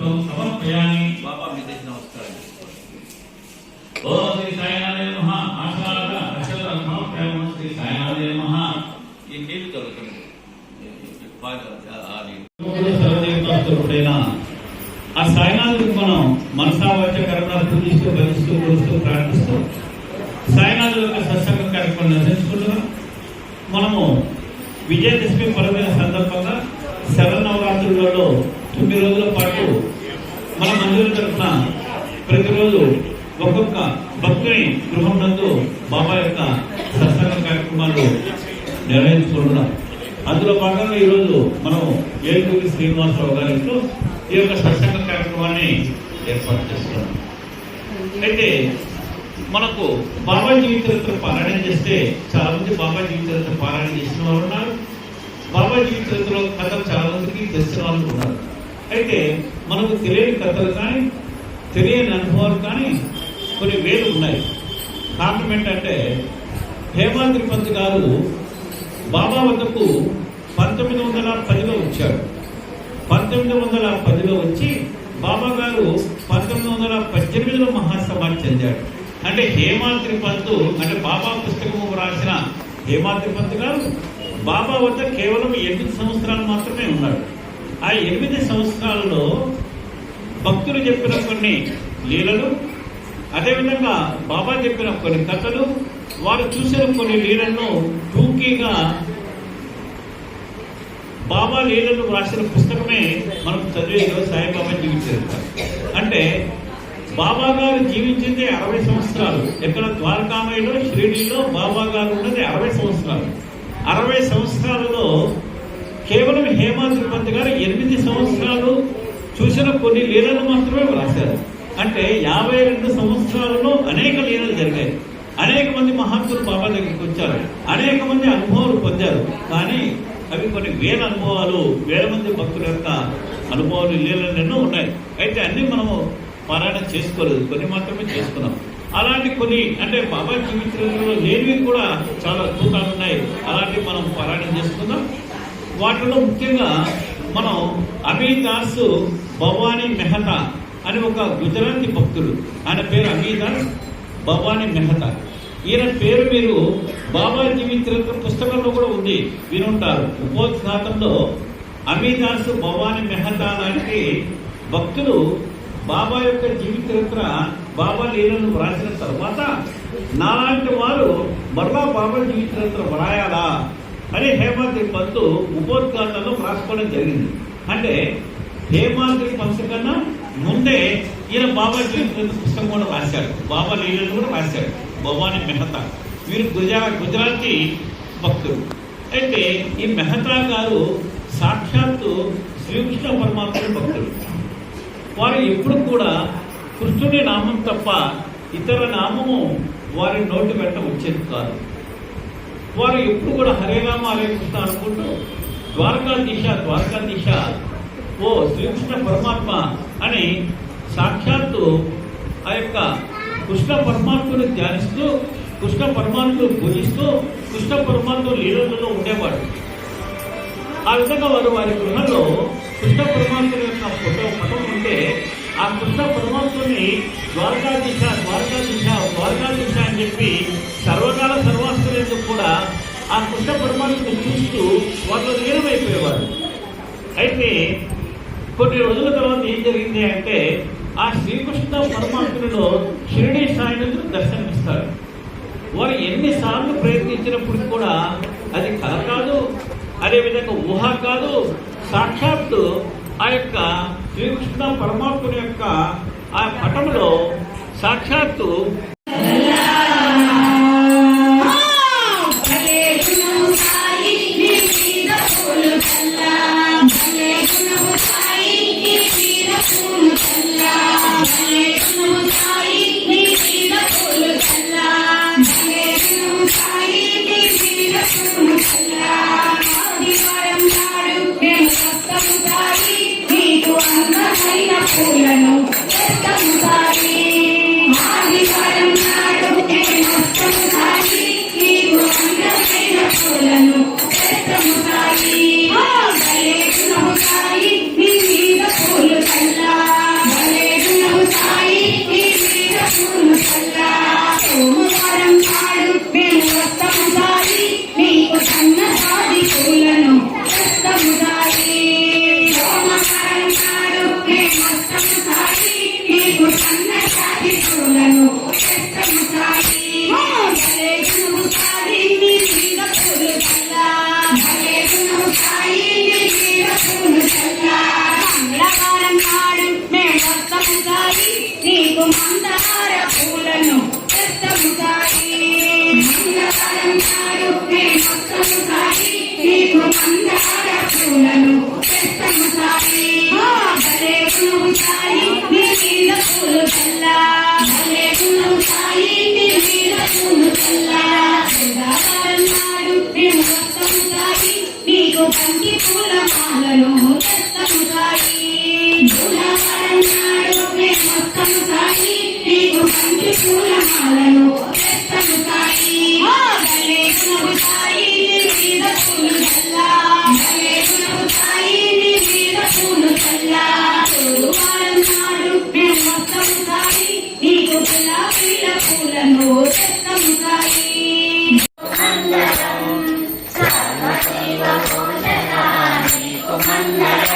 పుష్పం సమర్పయామి. బాబా మీద నమస్కారం. ఓం శ్రీ సాయినాథాయ నమః. ఆశీర్వాద అక్షర సమర్పయామి. శ్రీ సాయినాథాయ నమః. ఈ కేవి తొలగండి. ఆ సాయినాథుడికి మనం మనసావాచ కర్మ పూజిస్తూ భజిస్తూ కొలుస్తూ ప్రార్థిస్తూ సాయినాథుడి యొక్క సత్సంగ కార్యక్రమం నిర్వహించుకుంటున్నాం. మనము విజయదశమి పర్వదిన సందర్భంగా శరన్నవరాత్రులలో 9 రోజుల పాటు మన మందిరం తరఫున ప్రతిరోజు ఒక్కొక్క భక్తుని గృహం నందు బాబా యొక్క సత్సంగ కార్యక్రమాలు నిర్వహించుకుంటున్నాం. అందులో భాగంగా ఈరోజు మనం ఏలూరి శ్రీనివాసరావు గారితో ఈ యొక్క సత్సంగ కార్యక్రమాన్ని ఏర్పాటు చేస్తున్నాం. అయితే మనకు బాబా జీవిత చరిత్ర పారాయణ చేస్తే చాలా మంది బాబా జీవిత చరిత్ర పారాయణ చేసిన వాళ్ళు ఉన్నారు. బాబా జీవిత చరిత్రలో కథలు చాలా మందికి తెలిసిన వాళ్ళు ఉన్నారు. అయితే మనకు తెలియని కథలు కానీ తెలియని అనుభవాలు కానీ కొన్ని వేలు ఉన్నాయి. కారణం ఏంటంటే హేమాద్రి పంత్ గారు బాబా వద్దకు 1910లో వచ్చారు. 1910లో వచ్చి బాబా గారు 1918లో మహాసమాధి చెందాడు. అంటే హేమాద్రి పంత్ అంటే బాబా పుస్తకము రాసిన హేమాద్రి పంత్ గారు బాబా వద్ద కేవలం 8 సంవత్సరాలు మాత్రమే ఉన్నాడు. ఆ 8 సంవత్సరాలలో భక్తులు చెప్పిన కొన్ని లీలలు, అదేవిధంగా బాబా చెప్పిన కొన్ని కథలు, వారు చూసిన కొన్ని లీలలను టూకీగా బాబా లీలలు రాసిన పుస్తకమే మనం చదివేది సాయిబాబా జీవించారు. అంటే బాబా గారు జీవించింది 60 సంవత్సరాలు. ఎక్కడ ద్వారకామయ్యలో షిరిడీలో బాబా గారు ఉన్నది 60 సంవత్సరాలు. 60 సంవత్సరాలలో కేవలం హేమాద్రి పంత్ గారు 8 సంవత్సరాలు చూసిన కొన్ని లీలలు మాత్రమే రాశారు. అంటే 52 సంవత్సరాలలో అనేక లీలలు జరిగాయి. అనేక మంది మహాత్ములు బాబా దగ్గరికి వచ్చారు. అనేక మంది అనుభవాలు పొందారు. కానీ అవి కొన్ని వేల అనుభవాలు, వేల మంది భక్తుల యొక్క అనుభవాలు లీలలు ఎన్నో ఉన్నాయి. అయితే అన్ని మనము పారాయణ చేసుకోలేదు, కొన్ని మాత్రమే చేసుకున్నాం. అలాంటి కొన్ని అంటే బాబా జీవితంలో లేనివి కూడా చాలా అద్భుతాలు ఉన్నాయి. అలాంటివి మనం పారాయణ చేసుకుందాం. వాటిలో ముఖ్యంగా మనం అమీదాస్ భవానీ మెహతా అని ఒక గుజరాతీ భక్తుడు, ఆయన పేరు అమీదాస్ భవానీ మెహతా. ఈయన పేరు మీరు బాబా జీవిత పుస్తకంలో కూడా ఉంది, వినుంటారు. ఉపోద్ఘాతంలో అమీదాస్ భవానీ మెహతా లాంటి భక్తులు బాబా యొక్క జీవిత చరిత్ర, బాబా లీలను వ్రాసిన తర్వాత నాలాంటి వారు మరలా బాబా జీవిత చరిత్ర వ్రాయాలా అని హేమాద్రి పంత్ ఉపోద్ఘాతంలో రాసుకోవడం జరిగింది. అంటే హేమాద్రి పంత్ కన్నా ముందే ఈయన బాబా జీవిత చరిత్ర పుస్తకం కూడా రాశారు, బాబా లీలను కూడా రాశారు. భవానీ మెహతా వీరు గుజరాతీ భక్తుడు. అయితే ఈ మెహతా గారు సాక్షాత్తు శ్రీకృష్ణ పరమాత్మ భక్తుడు. వారు ఎప్పుడు కూడా కృష్ణుడి నామం తప్ప ఇతర నామము వారి నోటి వెంట వచ్చేది కాదు. వారు ఎప్పుడు కూడా హరే రామ హరే కృష్ణ అనుకుంటూ ద్వారకాధీశ ఓ శ్రీకృష్ణ పరమాత్మ అని సాక్షాత్తు ఆ యొక్క కృష్ణ పరమాత్మను ధ్యానిస్తూ, కృష్ణ పరమాత్మను పూజిస్తూ, కృష్ణ పరమాత్మ లీలలలో ఉండేవాడు. ఆ విధంగా వారు వారి గృహంలో కృష్ణ పరమాత్మ యొక్క పటం ఉంటే ఆ కృష్ణ పరమాత్మని ద్వారకాధీశ అని చెప్పి సర్వకాల సర్వాస్తులందుకు కూడా ఆ కృష్ణ పరమాత్మను చూస్తూ వాటిలో లీనమైపోయేవారు. అయితే కొన్ని రోజుల తర్వాత ఏం జరిగింది అంటే ఆ శ్రీకృష్ణ పరమాత్మలో షిరిడీ సాయినాథుడు దర్శనమిస్తాడు. వారు ఎన్నిసార్లు ప్రయత్నించినప్పుడు కూడా అది కల కాదు, అదేవిధంగా ఊహ కాదు, సాక్షాత్తు ఆ యొక్క శ్రీకృష్ణ పరమాత్మ యొక్క ఆ పటంలో సాక్షాత్తు పూలను ఆదివారం నాడు నీకు అందమైన పూలను పూలు చల్లా పూలు చల్లా సోమవారం నాడు మేము వస్తాము సాయి నీకు సన్నజాజి పూలను తెస్తాము సాయి సోమవారం నాడు మేము వస్తాము సాయి నీకు సన్నజాజి పూలను తెస్తాము సాయి భలే గుణము సాయి నీ మీద పూలు చల్లా భలే గుణము సాయి నీ మీద పూలు చల్లా మంగళవారం నాడు మేము వస్తాము సాయి నీకు మందార పూలను తెస్తాము సాయి మంగళవారం నాడు మేము వస్తాము సాయి నీకు మందార పూలను తెస్తాము సాయి భలే గుణము సాయి నీ మీద పూలు చల్లా భలే గుణము సాయి నీ మీద పూలు చల్లా బుధవారం నాడు మేము వస్తాము సాయి నీకు బంతి పూల మాలను తెస్తాము సాయి బుధవారం నాడు మేము వస్తాము సాయి నీకు బంతి పూల మాలను తెస్తాము సాయి భలే గుణము సాయి నీ మీద పూలు చల్లా భలే గుణము సాయి నీ మీద పూలు చల్లా గురువారం నాడు మేము వస్తాము సాయి నీకు గులాబీల పూలను తెస్తాము సాయి మంగళం